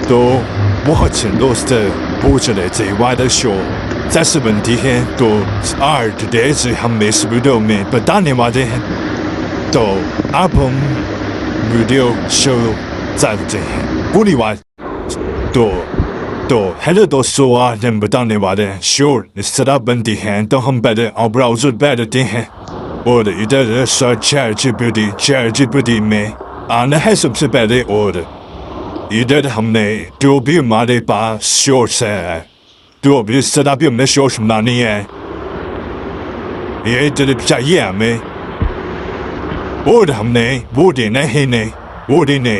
都我前都是不知道在外的说，在日本地方都二的代志还没是不到没，不打电话的都阿朋没有收在这，鼓励话都还是都说啊，人不打电话的，sure，你是在本地方都很白的，我不知道做白的地方，我的有的人说charge不的没，啊，那还是不是白的我的。有的他们呢，都比马的把小噻，都比是他比我们的小什么那年，也这里比较严没。我的他们呢，我的那些呢，我的呢，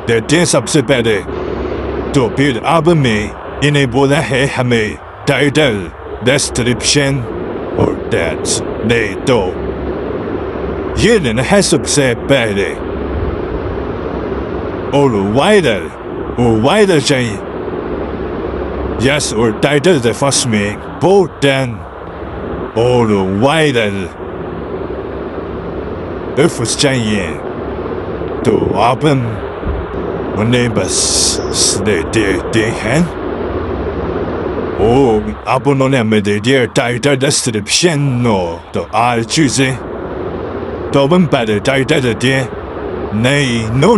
在电视不是白的，都比的阿不没，因为我那些还没带的，description or that 那都，有的呢还是不是白的。or wider jay. Yes, or tighter the first me, both then, or wider. If it's jay, to open, when neighbors, they hand. Oh, upon on them, they dear tighter description, no, to I choose it. To one better tighter the dear. Nay, no,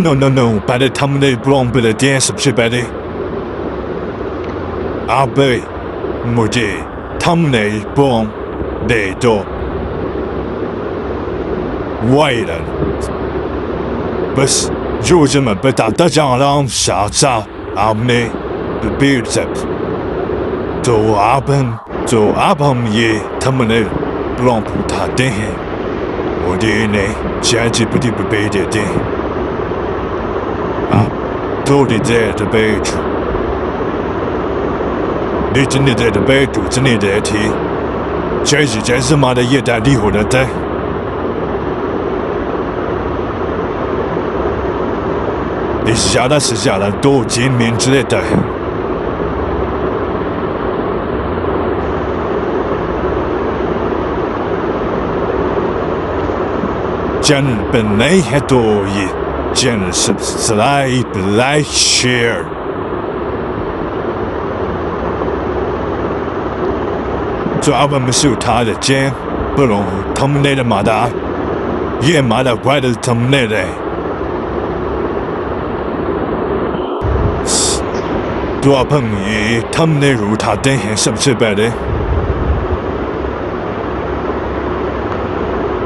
by the time they belong by the dance of Chibadi. Abe, Mudi, Tamne, Bon, they do. Wider. But, Jojima, but at the Jalam, Shata, Abne, the beard set. To Abam ye, Tamne, Blanc, Tadehe. Odine, Chaji Putty Baby Day. Ah, told it there the bait. Didn't it the bait to Tiny Daddy? Chaji Jazama the yet daddy hold a day. This Yada says Yada do Jin means later. Jen benay heto ye, Jen subscribe like share. So our Misu ta the Jen, belong terminated mother. Ye mother bridal terminated. Do upon ye terminate root ha den hen subscribe.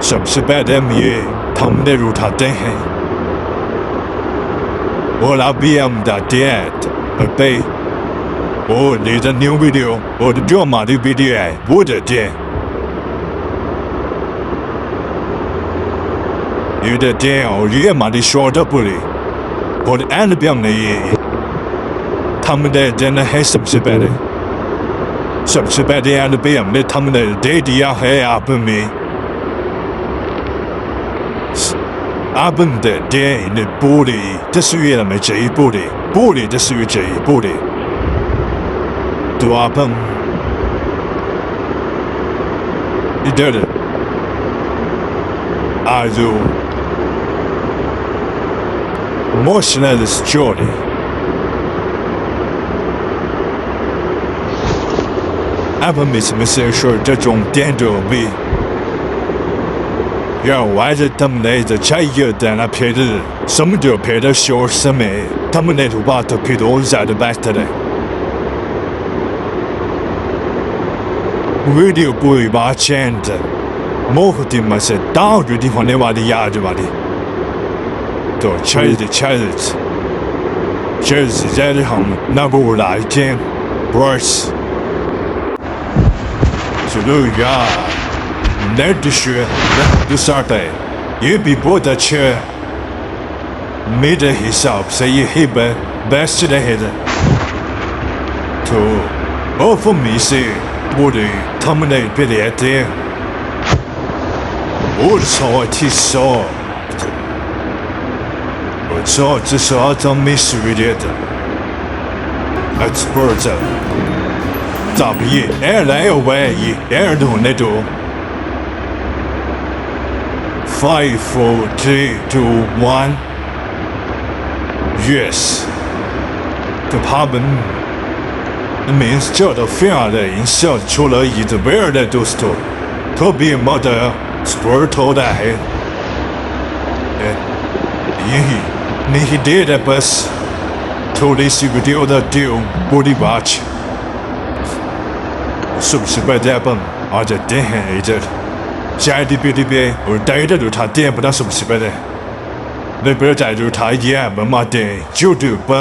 सबसे पहले ये हमने उठाते हैं और अभी हम डालते हैं पे और ये जो न्यू वीडियो और जो हमारी वीडियो है वो देते हैं ये देते हैं और ये हमारी शॉर्ट पूरी और एंड भी हमने ये हमने देना है सबसे पहले एंड भी हमने दे दिया है आप में Abend day in the body, this year my J body, this year J body. To happen. You did it. I do. Motionless journey. Ever miss Mr. Short that don't dando me. Yeah, why the terminate the child than a pedal? Some do pedal short some terminate what the pedals at the back today. Video boy by chant. More of them must say down with the whenever the yard body. To child. Jersey that home, never like him. Worse. So do ya. Net the sure, the Sarpe, you be bought a chair. Made himself say he best to the head. To, oh, for me, say, would he terminate pity at there? Oh, so it is so. But so it's a sort of mystery. That's birds up. Stop ye, air lay away, ye air do netto. 5, 4, 3, 2, 1. Yes. 就他们名字叫做非常的营销出了一个威尔的都市头，特别没得 sport 头的还，你这的不是，头里是个丢的丢，不的把去，是不是不在本，而且点很一直，下一边，我带的就他点不到是不是不的，那边在就他也不嘛点，就丢不，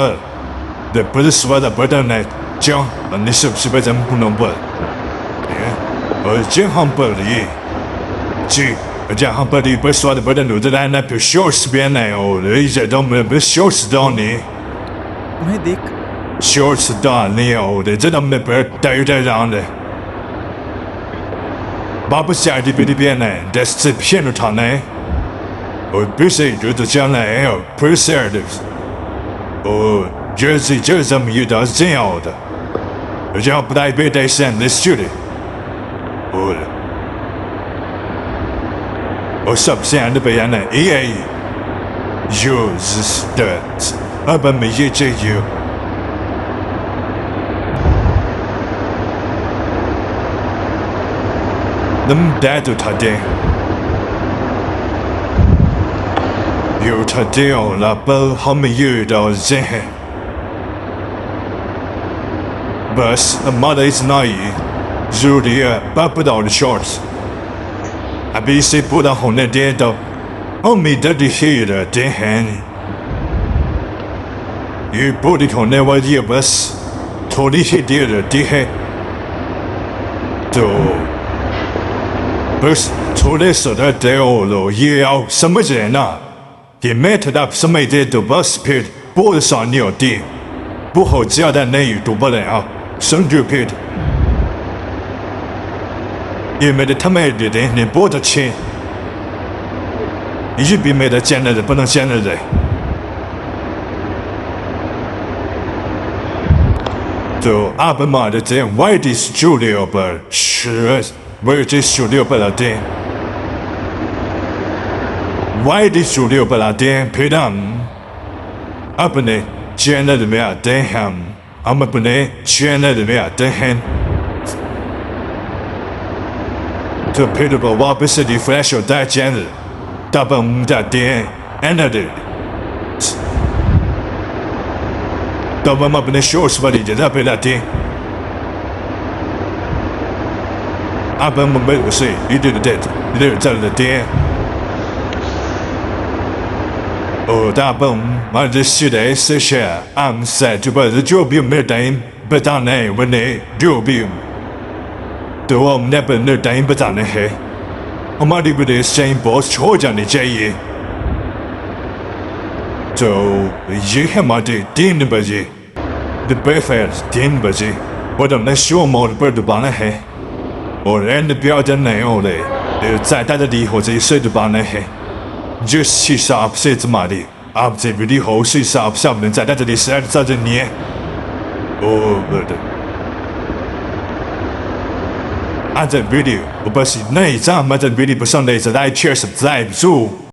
那不是说的不的呢。讲，你是不是不怎么不能不？讲行不离，讲行不离，不说的不能录的来，那不小时边来哦，一直都没不小时当你，मैं देख小时当你哦，这都没不带着让的，爸爸下的边呢，这是骗了他呢，我必须就是将来哦，不是的，哦，这怎么遇到这样的？这样不代表得现的事的，我是不是的别人呢？就是的，我本没也这有，那么带着他的，有他的哦，那不还没遇到这。Bus, the mother is naive. Julia, papa down the shorts. I be say put a hone dead dog. Oh, me dirty hair, dead hand. You put it on never year bus. Told it he did a dead head. So, bus told us that they all year out some now. He met it up some did the bus pit, boys on your dear. 不好叫的内语读不了。生就配的，因为他们的人你不得钱，一笔没得见的人不能见的人，就阿本马的这外地是96本，是外地96本了的，外地96本了的，配当阿本的见的人没有的ham。I'm up in there, sharing that in there, the hand. To pay the wap city flash or that channel. Double that day, another. Double up in the shorts, but he did up in that day. Up in my bed, say, you did it, you did it, tell the day. Oh, that bum, I just see the share. I'm sad to buy the job you made time, but I know when they do be. The one never no time, but I know hey. I'm already with the same boss, George and the J. So, you have my din budgie. The birthdays, din budgie. But I'm not sure more about the banner hey. Or end the beard and nail day. It's that the D was a said the banner hey. Just she saw said somebody. Up the video hole, she saw something that they said sudden near. Oh, but at the video, but she names some at the video, but Sundays that I cheers of live zoo.